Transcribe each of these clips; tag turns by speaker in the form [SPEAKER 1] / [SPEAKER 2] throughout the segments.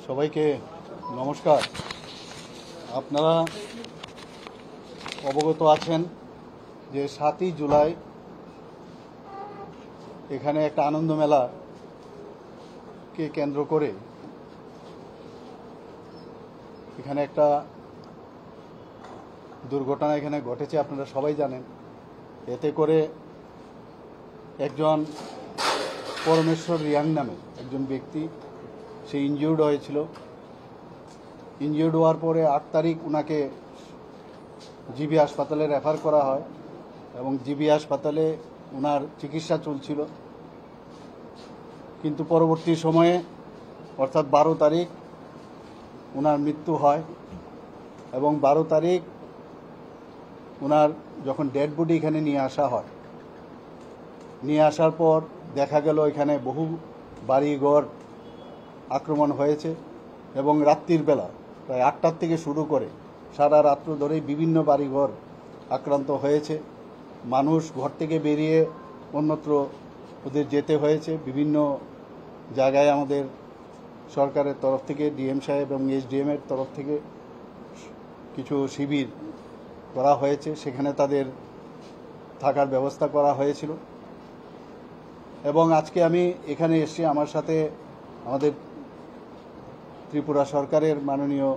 [SPEAKER 1] সবাইকে নমস্কার। আপনারা অবগত আছেন যে 7ই জুলাই এখানে একটা আনন্দ মেলাকে কেন্দ্র করে এখানে একটা দুর্ঘটনা এখানে ঘটেছে, আপনারা সবাই জানেন। এতে করে একজন পরমেশ্বর রিয়াং নামে একজন ব্যক্তি সে ইনজিউর্ড হয়েছিল। ইনজিউর্ড হওয়ার পরে 8 তারিখ ওনাকে জিবি হাসপাতালে রেফার করা হয় এবং জিবি হাসপাতালে ওনার চিকিৎসা চলছিল। কিন্তু পরবর্তী সময়ে অর্থাৎ 12 তারিখ ওনার মৃত্যু হয় এবং 12 তারিখ ওনার যখন ডেড বডি এখানে নিয়ে আসা হয়, নিয়ে আসার পর দেখা গেল এখানে বহু বাড়িঘর আক্রমণ হয়েছে এবং রাত্রির বেলা প্রায় 8টার থেকে শুরু করে সারা রাত্র ধরেই বিভিন্ন বাড়িঘর আক্রান্ত হয়েছে। মানুষ ঘর থেকে বেরিয়ে অন্যত্র ওদের যেতে হয়েছে। বিভিন্ন জায়গায় আমাদের সরকারের তরফ থেকে ডিএম সাহেব এবং এসডিএম এর তরফ থেকে কিছু শিবির করা হয়েছে, সেখানে তাদের থাকার ব্যবস্থা করা হয়েছিল। এবং আজকে আমি এখানে এসেছি, আমার সাথে আমাদের ত্রিপুরা সরকারের মাননীয়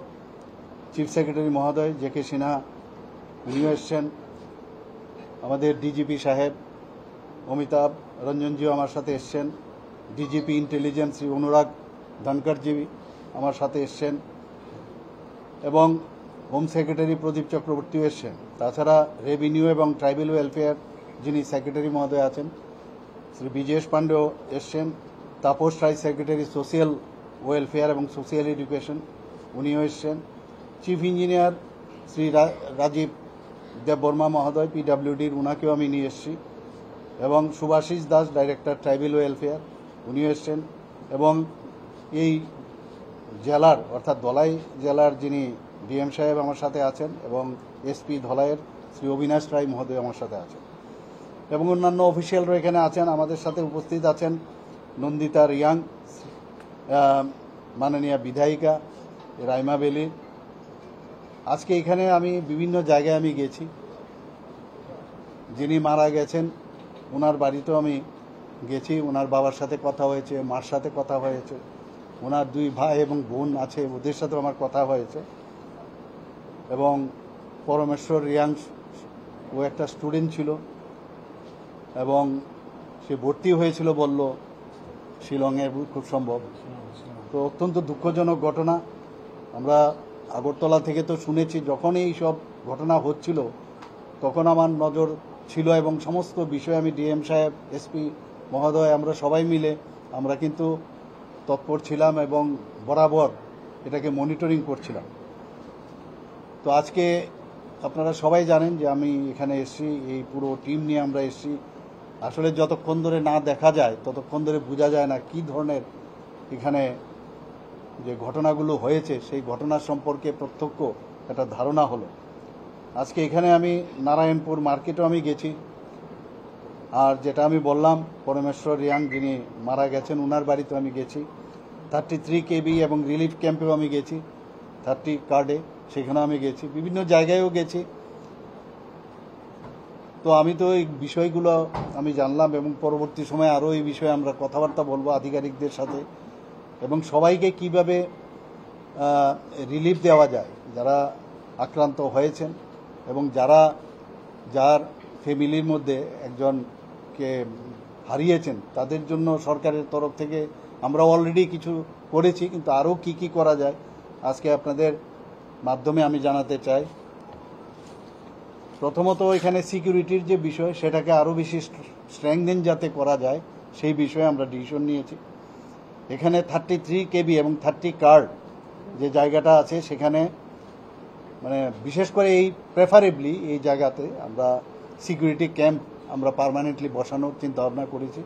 [SPEAKER 1] চিফ সেক্রেটারি মহোদয় জে.কে. সিনহা উনিও এসছেন, আমাদের ডিজিপি সাহেব অমিতাভ রঞ্জনজিও আমার সাথে এসছেন, ডিজিপি ইন্টেলিজেন্স শ্রী অনুরাগ ধনকরজি আমার সাথে এসছেন এবং হোম সেক্রেটারি প্রদীপ চক্রবর্তীও এসছেন। তাছাড়া রেভিনিউ এবং ট্রাইবাল ওয়েলফেয়ার যিনি সেক্রেটারি মহোদয় আছেন শ্রী বিজেশ পাণ্ডেও এসছেন, Tapas Roy secretary social welfare এবং সোশিয়াল এডুকেশন উনিও এসছেন, চিফ ইঞ্জিনিয়ার শ্রী রাজীব দেববর্মা মহোদয় পিডব্লিউডির উনাকেও আমি নিয়ে এসেছি এবং Subhashis Das director tribal welfare উনিও এসছেন এবং এই জেলার অর্থাৎ ধলাই জেলার যিনি ডিএম সাহেব আমার সাথে আছেন এবং এসপি ধলাইয়ের শ্রী অবিনাশ রায় মহোদয় আমার সাথে আছেন এবং অন্যান্য অফিসিয়ালরা এখানে আছেন। আমাদের সাথে উপস্থিত আছেন নন্দিতা রিয়াং, মাননীয় বিধায়িকা রাইমা বেলি। আজকে এখানে আমি বিভিন্ন জায়গায় আমি গেছি, যিনি মারা গেছেন ওনার বাড়িতেও আমি গেছি, ওনার বাবার সাথে কথা হয়েছে, মার সাথে কথা হয়েছে, ওনার 2 ভাই এবং বোন আছে ওদের সাথেও আমার কথা হয়েছে এবং পরমেশ্বর রিয়াং ও একটা স্টুডেন্ট ছিল এবং সে ভর্তি হয়েছিল বলল শিলংয়ে খুব সম্ভব। তো অত্যন্ত দুঃখজনক ঘটনা। আমরা আগরতলা থেকে তো শুনেছি, যখন এই সব ঘটনা হচ্ছিল তখন আমার নজর ছিল এবং সমস্ত বিষয়ে আমি ডিএম সাহেব এসপি মহোদয় আমরা সবাই মিলে আমরা কিন্তু তৎপর ছিলাম এবং বরাবর এটাকে মনিটরিং করছিলাম। তো আজকে আপনারা সবাই জানেন যে আমি এখানে এসেছি, এই পুরো টিম নিয়ে আমরা এসেছি। আসলে যতক্ষণ ধরে না দেখা যায় ততক্ষণ ধরে বোঝা যায় না কী ধরনের এখানে যে ঘটনাগুলো হয়েছে সেই ঘটনার সম্পর্কে প্রত্যক্ষ একটা ধারণা হলো। আজকে এখানে আমি নারায়ণপুর মার্কেটেও আমি গেছি, আর যেটা আমি বললাম পরমেশ্বর রিয়াং যিনি মারা গেছেন ওনার বাড়িতে আমি গেছি, 33 KB এবং রিলিফ ক্যাম্পেও আমি গেছি, 30 কার্ডে সেখানেও আমি গেছি, বিভিন্ন জায়গায়ও গেছি। তো আমি তো এই বিষয়গুলো আমি জানলাম এবং পরবর্তী সময়ে আরও এই বিষয়ে আমরা কথাবার্তা বলবো আধিকারিকদের সাথে এবং সবাইকে কিভাবে রিলিফ দেওয়া যায় যারা আক্রান্ত হয়েছেন এবং যার ফ্যামিলির মধ্যে একজনকে হারিয়েছেন তাদের জন্য সরকারের তরফ থেকে আমরা অলরেডি কিছু করেছি, কিন্তু আরও কি করা যায় আজকে আপনাদের মাধ্যমে আমি জানাতে চাই। প্রথমত এখানে সিকিউরিটির যে বিষয় সেটাকে আরও বেশি স্ট্রেংথেন যাতে করা যায় সেই বিষয়ে আমরা ডিসিশন নিয়েছি। এখানে 33 KB এবং 30 কার্ড যে জায়গাটা আছে সেখানে মানে বিশেষ করে এই প্রেফারেবলি এই জায়গাতে আমরা সিকিউরিটি ক্যাম্প আমরা পার্মানেন্টলি বসানোর চিন্তা ভাবনা করেছি।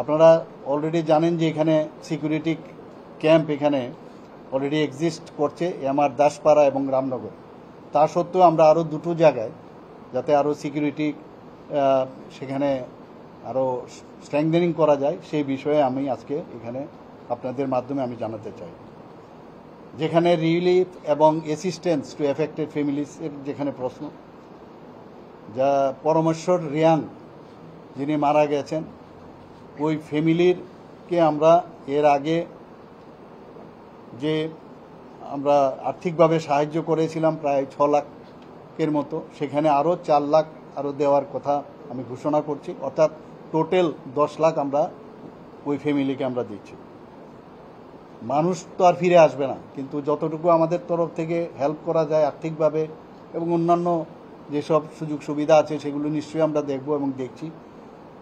[SPEAKER 1] আপনারা অলরেডি জানেন যে এখানে সিকিউরিটি ক্যাম্প এখানে অলরেডি এক্সিস্ট করছে এমআর দাসপাড়া এবং রামনগর। তা সত্ত্বেও আমরা আরও 2টো জায়গায় যাতে আরও সিকিউরিটি সেখানে আরও স্ট্রেংথেনিং করা যায় সেই বিষয়ে আমি আজকে এখানে আপনাদের মাধ্যমে আমি জানাতে চাই। যেখানে রিলিফ এবং অ্যাসিস্ট্যান্স টু এফেক্টেড ফ্যামিলিসের যেখানে প্রশ্ন, যা পরমেশ্বর রিয়াং যিনি মারা গেছেন ওই ফ্যামিলিরকে আমরা এর আগে যে আমরা আর্থিকভাবে সাহায্য করেছিলাম প্রায় 6 লাখের মতো, সেখানে আরও 4 লাখ আরও দেওয়ার কথা আমি ঘোষণা করছি, অর্থাৎ টোটাল 10 লাখ আমরা ওই ফ্যামিলিকে আমরা দিচ্ছি। মানুষ তো আর ফিরে আসবে না, কিন্তু যতটুকু আমাদের তরফ থেকে হেল্প করা যায় আর্থিকভাবে এবং অন্যান্য যেসব সুযোগ সুবিধা আছে সেগুলো নিশ্চয়ই আমরা দেখব এবং দেখছি।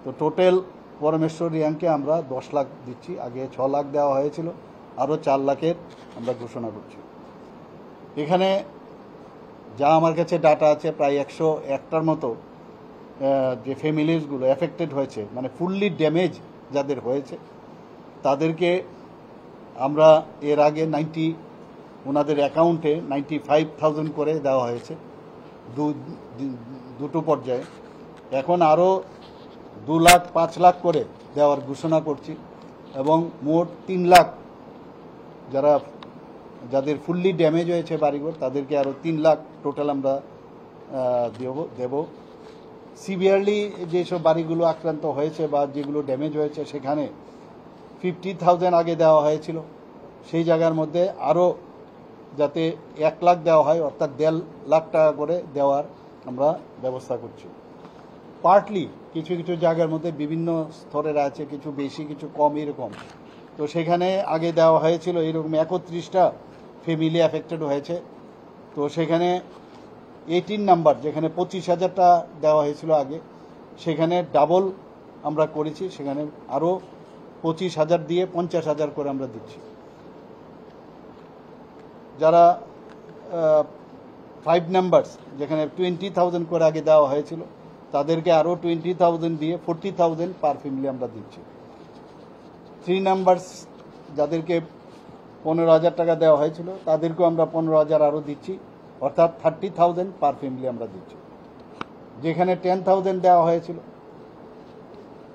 [SPEAKER 1] তো টোটাল পরমেশ্বর রিয়াংকে আমরা 10 লাখ দিচ্ছি, আগে 6 লাখ দেওয়া হয়েছিল, আরও 4 লাখের আমরা ঘোষণা করছি। এখানে যা আমার কাছে ডাটা আছে প্রায় 101টার মতো যে ফ্যামিলিসগুলো এফেক্টেড হয়েছে, মানে ফুললি ড্যামেজ যাদের হয়েছে, তাদেরকে আমরা এর আগে ওনাদের অ্যাকাউন্টে 95,000 করে দেওয়া হয়েছে দুটো পর্যায়ে। এখন আরও 2 লাখ 5 লাখ করে দেওয়ার ঘোষণা করছি এবং মোট 3 লাখ যাদের ফুললি ড্যামেজ হয়েছে বাড়িঘর তাদেরকে আরও 3 লাখ টোটাল আমরা দেব। সিভিয়ারলি যেসব বাড়িগুলো আক্রান্ত হয়েছে বা যেগুলো ড্যামেজ হয়েছে সেখানে 50,000 আগে দেওয়া হয়েছিল, সেই জায়গার মধ্যে আরও যাতে 1 লাখ দেওয়া হয়, অর্থাৎ 1.5 লাখ টাকা করে দেওয়ার আমরা ব্যবস্থা করছি। পার্টলি কিছু কিছু জায়গার মধ্যে বিভিন্ন স্তরের আছে, কিছু বেশি কিছু কম এরকম। তো সেখানে আগে দেওয়া হয়েছিল এরকম 31টা ফ্যামিলি এফেক্টেড হয়েছে, তো সেখানে 18 নাম্বার যেখানে 25,000টা দেওয়া হয়েছিল আগে, সেখানে ডাবল আমরা করেছি, সেখানে আরও 25,000 দিয়ে 50,000 করে আমরা দিচ্ছি। যারা 5 নাম্বারস যেখানে 20,000 করে আগে দেওয়া হয়েছিল তাদেরকে আরও 20,000 দিয়ে 40,000 পার ফ্যামিলি আমরা দিচ্ছি। 3 নাম্বারস যাদেরকে 15,000 টাকা দেওয়া হয়েছিল তাদেরকেও আমরা 15,000 আরও দিচ্ছি, অর্থাৎ 30,000 পার ফ্যামিলি আমরা দিচ্ছি। যেখানে 10,000 দেওয়া হয়েছিল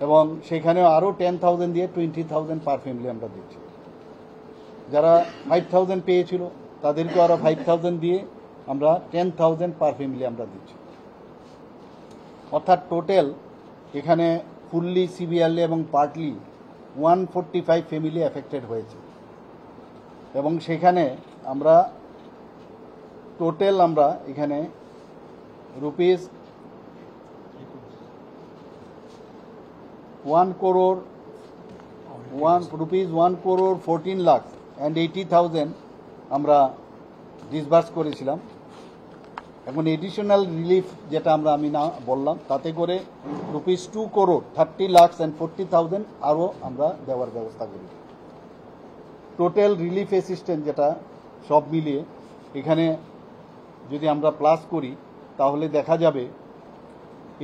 [SPEAKER 1] এবং সেখানেও আরও 10,000 দিয়ে 20,000 পার ফ্যামিলি আমরা দিচ্ছি। যারা 5,000 পেয়েছিল তাদেরকেও আরও 5,000 দিয়ে আমরা 10,000 পার ফ্যামিলি আমরা দিচ্ছি। অর্থাৎ টোটাল এখানে ফুললি সিভিয়ারলি এবং পার্টলি 145 ফ্যামিলি এফেক্টেড হয়েছে এবং সেখানে আমরা টোটাল আমরা এখানে রুপিস 1 crore 14 lakh and 80,000 আমরা ডিসবার্স করেছিলাম। এখন এডিশনাল রিলিফ যেটা আমি না বললাম তাতে করে রুপিস 2 crore 30 lakhs and 40,000 আরও আমরা দেওয়ার ব্যবস্থা করি। টোটাল রিলিফ অ্যাসিস্ট্যান্স যেটা সব মিলিয়ে এখানে যদি আমরা প্লাস করি তাহলে দেখা যাবে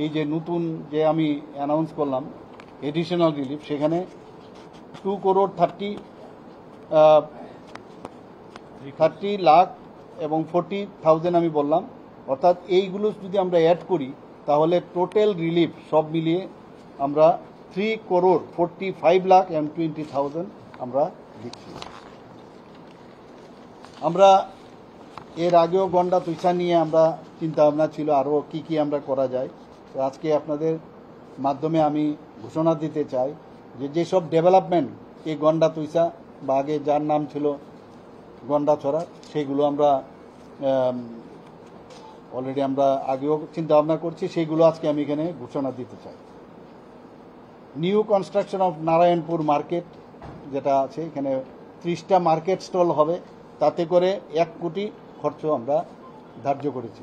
[SPEAKER 1] এই যে নতুন যে আমি অ্যানাউন্স করলাম এডিশনাল রিলিফ, সেখানে 2 crore 30 লাখ এবং 40,000 আমি বললাম, অর্থাৎ এইগুলো যদি আমরা অ্যাড করি তাহলে টোটাল রিলিফ সব মিলিয়ে আমরা 3 crore 45 lakh and 20,000 আমরা দিচ্ছি। আমরা এর আগেও গন্ডা তুইসা নিয়ে আমরা চিন্তা ভাবনা ছিল আরও কি আমরা করা যায়। তো আজকে আপনাদের মাধ্যমে আমি ঘোষণা দিতে চাই যে যেসব ডেভেলপমেন্ট এই গন্ডা তুইসা বা আগে যার নাম ছিল গন্ডাছড়া সেইগুলো আমরা অলরেডি আমরা আগেও চিন্তা ভাবনা করছি, সেইগুলো আজকে আমি এখানে ঘোষণা দিতে চাই। New construction of Narayanpur market যেটা আছে, এখানে 30টা মার্কেট স্টল হবে, তাতে করে 1 কোটি খরচ আমরা ধার্য করেছি।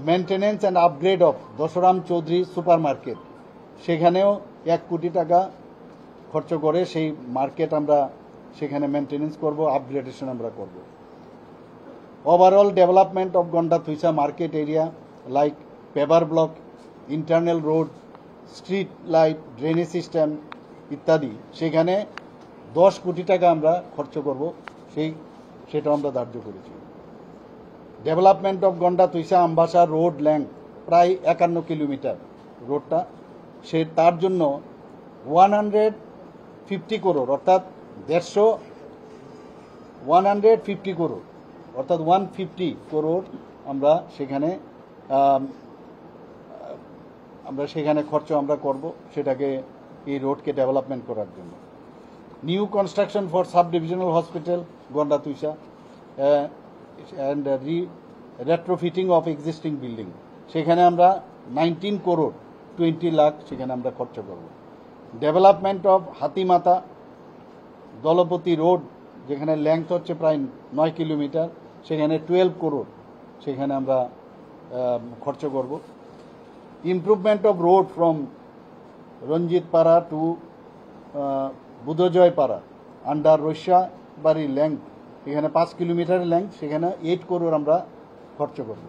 [SPEAKER 1] Maintenance and upgrade of Dasharam Chowdhury super market, সেখানেও 1 কোটি টাকা খরচ করে সেই মার্কেট আমরা সেখানে মেনটেনেন্স করব, আপগ্রেডেশন আমরা করব। Overall development of Ganda Twisa market area like paver block, internal road, street light, drainage system ইত্যাদি, সেখানে 10 কোটি টাকা আমরা খরচ করব, সেটা আমরা ধার্য করেছি। Development of Ganda Twisa Ambassa road length প্রায় 51 কিলোমিটার রোডটা, তার জন্য 150 crore অর্থাৎ 150 করোড় অর্থাৎ 150 করোড় আমরা সেখানে খরচ আমরা করব সেটাকে এই রোডকে ডেভেলপমেন্ট করার জন্য। New construction for sub divisional hospital Gandatwisa and retrofitting of existing building, সেখানে আমরা 19 করোড় 20 লাখ সেখানে আমরা খরচ করব। ডেভেলপমেন্ট অফ হাতিমাতা দলপতি রোড, যেখানে লেংথ হচ্ছে প্রায় 9 কিলোমিটার, সেখানে 12 করোড় সেখানে আমরা খরচ করব। Improvement of road from Ranjitpara to Budhjoypara under Raishabari length, এখানে 5 কিলোমিটারের লেংথ, সেখানে 8 করোড় আমরা খরচ করব।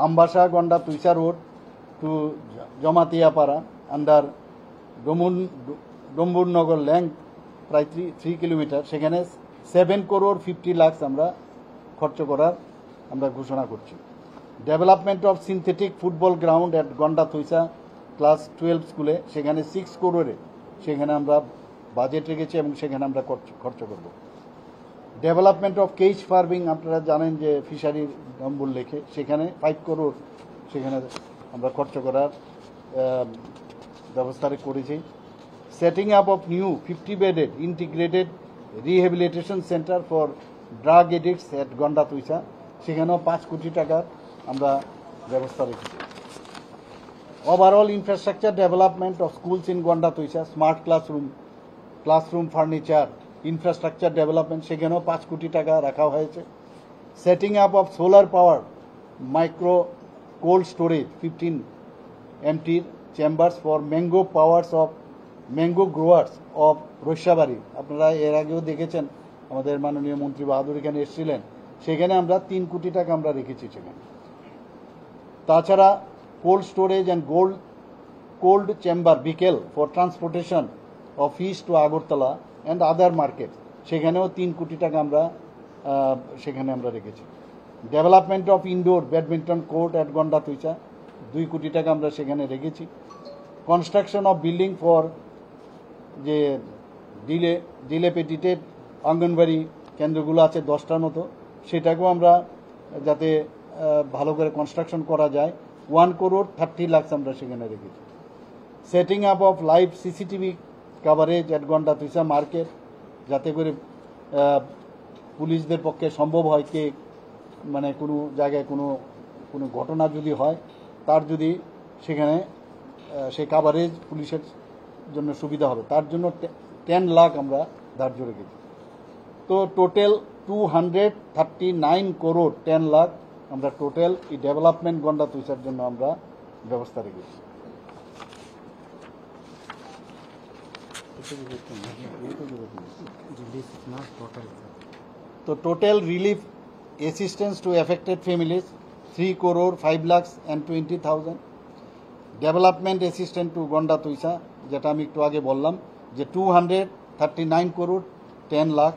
[SPEAKER 1] Ambassa Gandatwisa road to Jamatiyapara under Dumburnagar length প্রায় 3 কিলোমিটার, সেখানে 7 করোড় 50 লাখ আমরা খরচ করার আমরা ঘোষণা করছি। Development of synthetic football ground at Gandatwisa class 12 স্কুলে, সেখানে 6 করোড়ে সেখানে আমরা বাজেট রেখেছি এবং সেখানে আমরা খরচ করব। ডেভেলপমেন্ট অফ কেজ ফার্মিং, আপনারা জানেন যে ফিশারির নম্বর লেখে, সেখানে 5 করোড় সেখানে আমরা খরচ করার ব্যবস্থা করেছি। Setting up of new 50 bedded integrated rehabilitation centre for drug addicts at Gandatwisa, সেখানেও 5 কোটি টাকার আমরা ব্যবস্থা রেখেছি। Overall infrastructure development of schools in Gandatwisa, smart classroom furniture, infrastructure development, সেখানেও 5 কোটি টাকা রাখা হয়েছে। Setting up of solar power micro cold storage 15 MT chambers for mango powers of mango growers of Raishabari, আপনারা এর আগেও দেখেছেন আমাদের মাননীয় মন্ত্রী বাহাদুর এখানে এসেছিলেন, সেখানে আমরা 3 কোটি টাকা আমরা রেখেছি সেখানে। তাছাড়া cold storage and cold chamber vehicle for transportation of fish to Agartala and other market, সেখানেও 3 কোটি টাকা আমরা সেখানে আমরা রেখেছি। Development of indoor badminton court at Gandatwisa 2 কোটি টাকা আমরা সেখানে রেখেছি। কনস্ট্রাকশন অফ বিল্ডিং ফর যে ডিলেপিটেড অঙ্গনবাড়ি কেন্দ্রগুলো আছে 10টার মতো, সেটাকেও আমরা যাতে ভালো করে কনস্ট্রাকশন করা যায় 1 করোড় 30 লাখ আমরা সেখানে রেখেছি। Setting up of live CCTV coverage at Gandatwisa market, যাতে করে পুলিশদের পক্ষে সম্ভব হয় কে মানে কোনো জায়গায় কোনো ঘটনা যদি হয় তার যদি সেখানে সেই কাভারেজ পুলিশের জন্য সুবিধা হবে, তার জন্য 10 লাখ আমরা ধার্য রেখেছি। তো টোটাল 239 করোড় 10 লাখ আমরা টোটাল এই ডেভেলপমেন্ট গন্ডাতুইসার জন্য আমরা ব্যবস্থা রেখেছি। তো total relief assistance to affected families 3 crore 5 lakh and 20,000। Development assistant to Gandatwisa, যেটা আমি একটু আগে বললাম যে 239 করোড় 10 লাখ,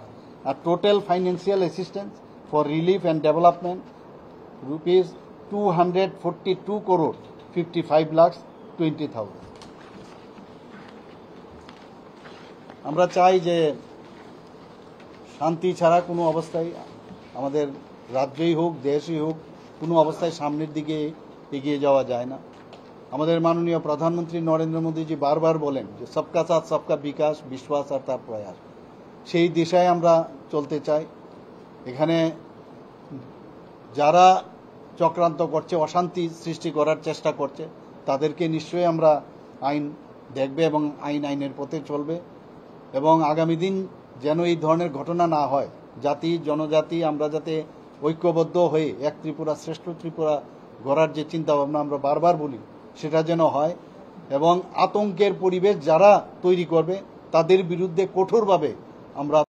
[SPEAKER 1] আর total financial assistance for relief and development rupees 242 crore 55 lakh 20,000। আমরা চাই যে শান্তি ছাড়া কোনো অবস্থায় আমাদের রাজ্যই হোক দেশই হোক কোনো অবস্থায় সামনের দিকে এগিয়ে যাওয়া যায় না। আমাদের মাননীয় প্রধানমন্ত্রী নরেন্দ্র মোদীজি বারবার বলেন যে সবকা সাথ সবকা বিকাশ, বিশ্বাস আর তার প্রয়াস, সেই দিশায় আমরা চলতে চাই। এখানে যারা চক্রান্ত করছে, অশান্তি সৃষ্টি করার চেষ্টা করছে, তাদেরকে নিশ্চয়ই আমরা আইন দেখবে এবং আইনের পথে চলবে, এবং আগামী দিন যেন এই ধরনের ঘটনা না হয়, জাতি জনজাতি আমরা যাতে ঐক্যবদ্ধ হয়ে এক ত্রিপুরা শ্রেষ্ঠ ত্রিপুরা গড়ার যে চিন্তাভাবনা আমরা বারবার বলি সেটা যেন হয়, এবং আতঙ্কের পরিবেশ যারা তৈরি করবে তাদের বিরুদ্ধে কঠোরভাবে আমরা